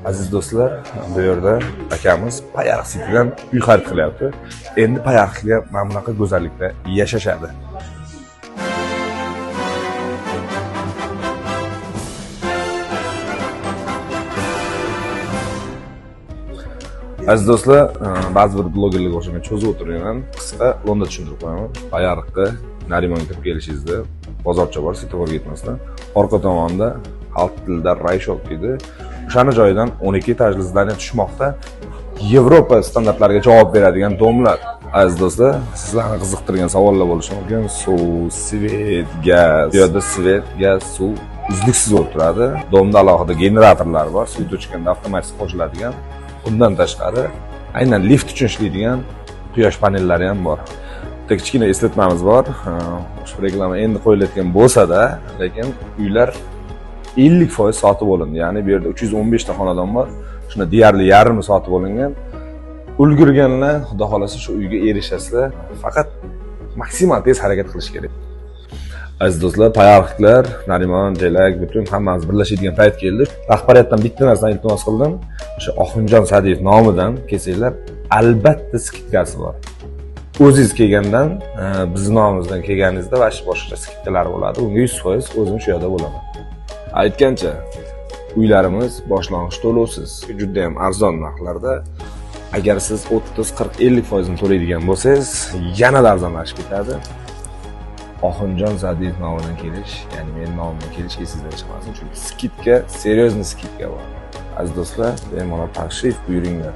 Aziz do'stlar, bu yerda akamiz payariq sitidan uy xarid qilyapti. Endi payariqlar mana bunaqa go'zallikda yashashadi. Aziz do'stlar, ba'zi bir blogerlarga o'xshamay cho'zib o'tirgan qisqa lo'nda tushuntirib qo'yaman. Payariqqa Narimonga kirib kelishingizda bozorcha bor, svetoforga yetmasdan orqa tomonda xalq tilida rayshok deydi. O'shani joyidan 12 etajli zdaniya tushmoqda. Yevropa standartlariga javob beradigan domlar. Aziz do'stlar, sizlarni qiziqtirgan savollar bo'lishi mumkin. Suv, svet, gaz. Bu yerda svet, gaz, suv uzluksiz o'tiradi. Domda alohida generatorlar bor, suv to'chganda avtomatik qo'shiladigan. Bundan tashqari, aynan lift uchun ishlaydigan quyosh panellari ham bor. Bitta kichkina eslatmamiz bor. Ushbu reklama endi qo'yilayotgan bo'lsa-da, lekin uylar 50% sotib olindi. Ya'ni bu yerda 315 ta xonadon bor. Shunda deyarli yarmi sotib olingan. Ulgurganlar, xudo xolasa shu uyga erishasizlar. Faqat maksimal tez harakat qilish kerak. Aziz do'stlar, payariqlar, Narimon, Jelak, butun hammamiz birlashadigan payt keldi. Rahbariyatdan bitta narsani iltimos qildim. O'sha Oxunjon Sa'diyev nomidan kelsanglar, albatta skidkasi bor. O'zingiz kelgandan, bizning nomimizdan kelganingizda boshqa skidkalar bo'ladi. Unga 100% o'zim shu yerda bo'laman. Aytgancha, uylarimiz boshlang'ich to'lovsiz, juda ham arzon narxlarda. Agar siz 30, 40, 50% ni to'laydigan bo'lsangiz, yanada arzonlashib ketadi. Oxunjon Sa'diyev nomidan kelish, ya'ni men nomimdan kelish esingizdan chiqmasin, chunki skidka, seryozni skidka bor. Aziz do'stlar, bemalol tashrif buyuringlar.